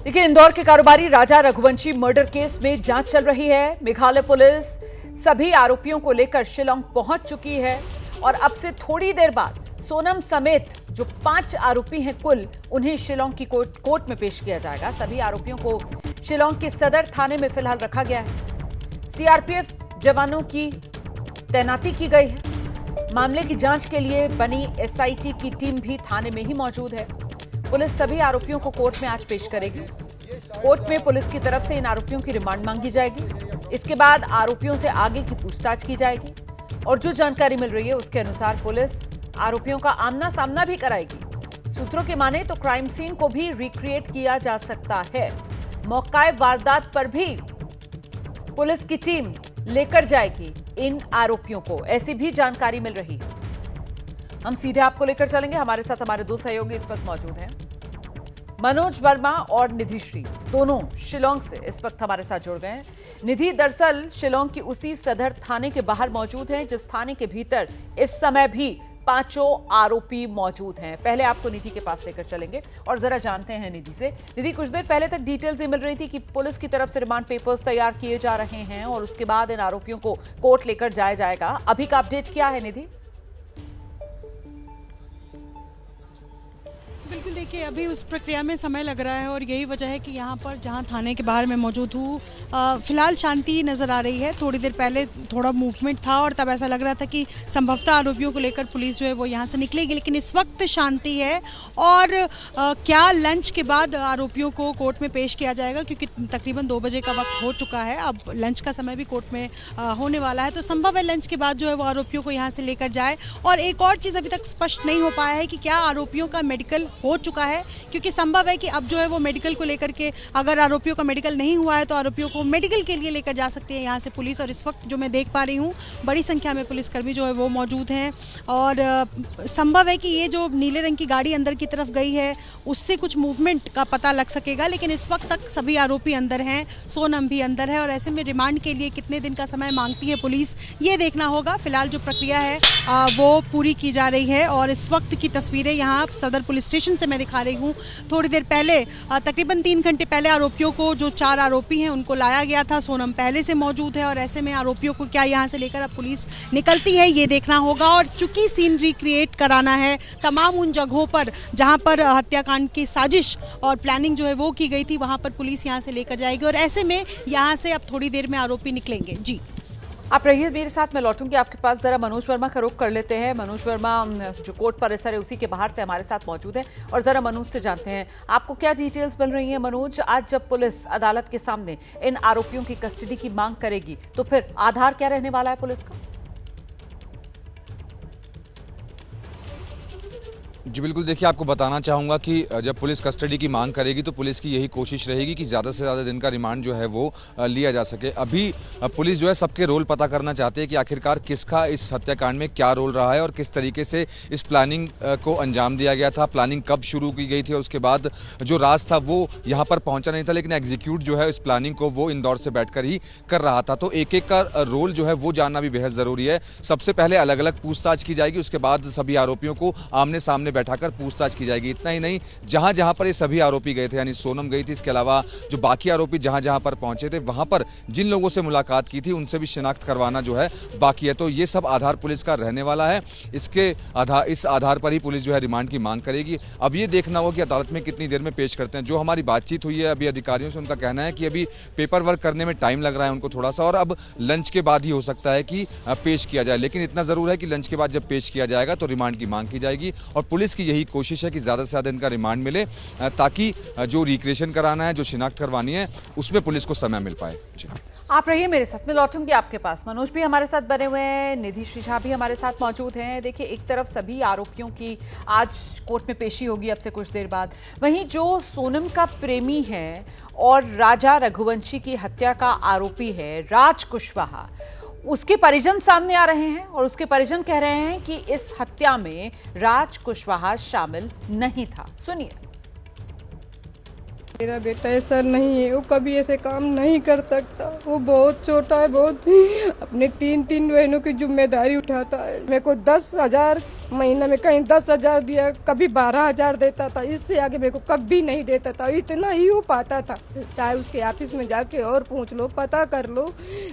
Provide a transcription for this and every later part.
देखिए, इंदौर के कारोबारी राजा रघुवंशी मर्डर केस में जांच चल रही है। मेघालय पुलिस सभी आरोपियों को लेकर शिलांग पहुंच चुकी है और अब से थोड़ी देर बाद सोनम समेत जो 5 आरोपी हैं कुल, उन्हें शिलांग की कोर्ट में पेश किया जाएगा। सभी आरोपियों को शिलांग के सदर थाने में फिलहाल रखा गया है। सीआरपीएफ जवानों की तैनाती की गई है। मामले की जांच के लिए बनी एसआईटी की टीम भी थाने में ही मौजूद है। पुलिस सभी आरोपियों को कोर्ट में आज पेश करेगी। कोर्ट में पुलिस की तरफ से इन आरोपियों की रिमांड मांगी जाएगी। इसके बाद आरोपियों से आगे की पूछताछ की जाएगी और जो जानकारी मिल रही है उसके अनुसार पुलिस आरोपियों का आमना सामना भी कराएगी। सूत्रों के माने तो क्राइम सीन को भी रिक्रिएट किया जा सकता है। मौका वारदात पर भी पुलिस की टीम लेकर जाएगी इन आरोपियों को, ऐसी भी जानकारी मिल रही है। हम सीधे आपको लेकर चलेंगे। हमारे साथ हमारे दो सहयोगी इस वक्त मौजूद हैं, मनोज वर्मा और निधि श्री, दोनों शिलांग से इस वक्त हमारे साथ जुड़ गए हैं। निधि दरअसल शिलांग की उसी सदर थाने के बाहर मौजूद हैं जिस थाने के भीतर इस समय भी 5 आरोपी मौजूद हैं। पहले आपको निधि के पास लेकर चलेंगे और जरा जानते हैं निधि से। निधि, कुछ देर पहले तक डिटेल्स ये मिल रही थी कि पुलिस की तरफ से रिमांड पेपर्स तैयार किए जा रहे हैं और उसके बाद इन आरोपियों को कोर्ट लेकर जाया जाएगा। अभी का अपडेट क्या है निधि? बिल्कुल, देखिए अभी उस प्रक्रिया में समय लग रहा है और यही वजह है कि यहाँ पर जहाँ थाने के बाहर मैं मौजूद हूँ, फिलहाल शांति नज़र आ रही है। थोड़ी देर पहले थोड़ा मूवमेंट था और तब ऐसा लग रहा था कि संभवतः आरोपियों को लेकर पुलिस जो है वो यहाँ से निकलेगी, लेकिन इस वक्त शांति है। और क्या लंच के बाद आरोपियों को कोर्ट में पेश किया जाएगा, क्योंकि तकरीबन 2 बजे का वक्त हो चुका है। अब लंच का समय भी कोर्ट में होने वाला है, तो संभव है लंच के बाद जो है वो आरोपियों को यहाँ से लेकर जाए। और एक और चीज़ अभी तक स्पष्ट नहीं हो पाया है कि क्या आरोपियों का मेडिकल हो चुका है, क्योंकि संभव है कि अब जो है वो मेडिकल को लेकर के, अगर आरोपियों का मेडिकल नहीं हुआ है तो आरोपियों को मेडिकल के लिए लेकर जा सकती है यहाँ से पुलिस। और इस वक्त जो मैं देख पा रही हूँ, बड़ी संख्या में पुलिसकर्मी जो है वो मौजूद हैं और संभव है कि ये जो नीले रंग की गाड़ी अंदर की तरफ गई है उससे कुछ मूवमेंट का पता लग सकेगा, लेकिन इस वक्त तक सभी आरोपी अंदर हैं, सोनम भी अंदर है। और ऐसे में रिमांड के लिए कितने दिन का समय मांगती है पुलिस, ये देखना होगा। फिलहाल जो प्रक्रिया है वो पूरी की जा रही है और इस वक्त की तस्वीरें यहाँ सदर पुलिस स्टेशन से मैं दिखा रही हूँ। थोड़ी देर पहले, तकरीबन 3 घंटे पहले आरोपियों को, जो 4 आरोपी हैं, उनको लाया गया था। सोनम पहले से मौजूद है और ऐसे में आरोपियों को क्या यहाँ से लेकर अब पुलिस निकलती है, ये देखना होगा। और चूंकि सीन रिक्रिएट कराना है तमाम उन जगहों पर जहाँ पर हत्याकांड की साजिश और प्लानिंग जो है वो की गई थी, वहाँ पर पुलिस यहाँ से लेकर जाएगी और ऐसे में यहाँ से अब थोड़ी देर में आरोपी निकलेंगे। जी, आप रहिए मेरे साथ, मैं लौटूंगी आपके पास। जरा मनोज वर्मा का रुख कर लेते हैं। मनोज वर्मा जो कोर्ट परिसर है उसी के बाहर से हमारे साथ मौजूद है और जरा मनोज से जानते हैं आपको क्या डिटेल्स मिल रही हैं। मनोज, आज जब पुलिस अदालत के सामने इन आरोपियों की कस्टडी की मांग करेगी तो फिर आधार क्या रहने वाला है पुलिस का? जी बिल्कुल, देखिए आपको बताना चाहूँगा कि जब पुलिस कस्टडी की मांग करेगी तो पुलिस की यही कोशिश रहेगी कि ज़्यादा से ज़्यादा दिन का रिमांड जो है वो लिया जा सके। अभी पुलिस जो है सबके रोल पता करना चाहती है कि आखिरकार किसका इस हत्याकांड में क्या रोल रहा है और किस तरीके से इस प्लानिंग को अंजाम दिया गया था, प्लानिंग कब शुरू की गई थी और उसके बाद जो राज था वो यहाँ पर पहुँचा नहीं था, लेकिन एग्जीक्यूट जो है इस प्लानिंग को वो इंदौर से बैठ कर ही कर रहा था। तो एक एक का रोल जो है वो जानना भी बेहद ज़रूरी है। सबसे पहले अलग अलग पूछताछ की जाएगी, उसके बाद सभी आरोपियों को आमने सामने बैठाकर पूछताछ की जाएगी। इतना ही नहीं, जहां जहां पर ये सभी आरोपी गए थे, यानी सोनम गई थी, इसके अलावा जो बाकी आरोपी जहां जहां पर पहुंचे थे वहां पर जिन लोगों से मुलाकात की थी उनसे भी शिनाख्त करवाना जो है बाकी है। तो ये सब आधार पुलिस का रहने वाला है। इस आधार पर ही पुलिस जो है रिमांड की मांग करेगी। अब ये देखना होगा कि अदालत में कितनी देर में पेश करते हैं। जो हमारी बातचीत हुई है अभी अधिकारियों से, उनका कहना है कि अभी पेपर वर्क करने में टाइम लग रहा है उनको थोड़ा सा, और अब लंच के बाद ही हो सकता है कि पेश किया जाए। लेकिन इतना जरूर है कि लंच के बाद जब पेश किया जाएगा तो रिमांड की मांग की जाएगी और पुलिस की यही कोशिश है कि ज़्यादा से ज़्यादा इनका रिमांड मिले ताकि जो रिक्रिएशन कराना है, जो शिनाख्त करवानी है, उसमें पुलिस को समय मिल पाए। जी, आप रहिए मेरे साथ, मैं लौटूंगी आपके पास। मनोज भी हमारे साथ बने हुए हैं, निधि श्री भी हमारे साथ मौजूद हैं। देखिए, एक तरफ सभी आरोपियों की आज कोर्ट में पेशी होगी अब से कुछ देर बाद, वहीं जो सोनम का प्रेमी है और राजा रघुवंशी की हत्या का आरोपी है राज कुशवाहा, उसके परिजन सामने आ रहे हैं और उसके परिजन कह रहे हैं कि इस हत्या में राज कुशवाहा शामिल नहीं था। सुनिए। मेरा बेटा ऐसा नहीं है, वो कभी ऐसे काम नहीं कर सकता। वो बहुत छोटा है, बहुत अपने तीन बहनों की जिम्मेदारी उठाता है। मेरे को 10,000 महीना में कहीं 10,000 दिया, कभी 12,000 देता था, इससे आगे मेरे को कभी नहीं देता था। इतना ही वो पाता था। चाहे उसके ऑफिस में जाके और पूछ लो, पता कर लो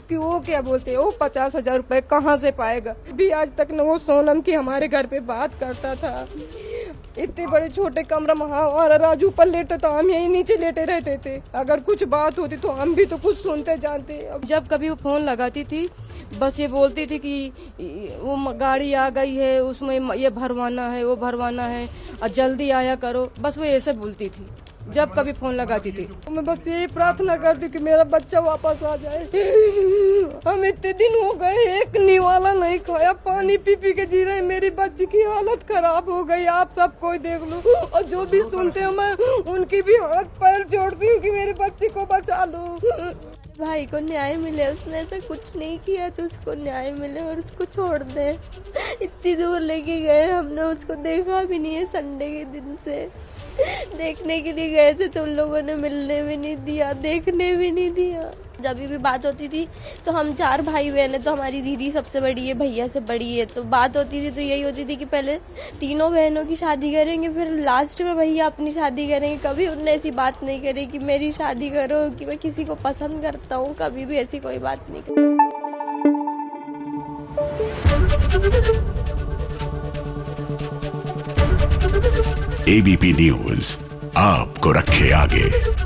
कि वो क्या बोलते हैं, वो 50,000 रुपए कहाँ से पाएगा। भी आज तक न वो सोनम की हमारे घर पे बात करता था। इतने बड़े छोटे कमरा में हमारा राजू ऊपर लेटे तो हम यही नीचे लेटे रहते थे। अगर कुछ बात होती तो हम भी तो कुछ सुनते जानते। अब जब कभी वो फोन लगाती थी, बस ये बोलती थी कि वो गाड़ी आ गई है, उसमें ये भरवाना है, वो भरवाना है और जल्दी आया करो। बस वो ऐसे बोलती थी जब कभी फोन लगाती थी। मैं बस यही प्रार्थना करती कि मेरा बच्चा वापस आ जाए। हम इतने दिन हो गए, एक निवाला नहीं खाया, पानी पी पी के जी रहे। मेरी बच्ची की हालत खराब हो गई, आप सब कोई देख लो। और जो भी सुनते हैं मैं उनकी भी हाथ पैर जोड़ती हूँ कि मेरी बच्ची को बचा लो। भाई को न्याय मिले, उसने ऐसा कुछ नहीं किया तो उसको न्याय मिले और उसको छोड़ दे। इतनी दूर लेके गए, हमने उसको देखा भी नहीं है। संडे के दिन से देखने के लिए गए थे तो उन लोगों ने मिलने भी नहीं दिया, देखने भी नहीं दिया। जब भी बात होती थी तो हम 4 भाई बहन है, तो हमारी दीदी सबसे बड़ी है, भैया से बड़ी है, तो बात होती थी तो यही होती थी कि पहले तीनों बहनों की शादी करेंगे, फिर लास्ट में भैया अपनी शादी करेंगे। कभी उनने ऐसी बात नहीं करी कि मेरी शादी करो, कि मैं किसी को पसंद करता हूँ, कभी भी ऐसी कोई बात नहीं करी। एबीपी न्यूज आपको रखे आगे।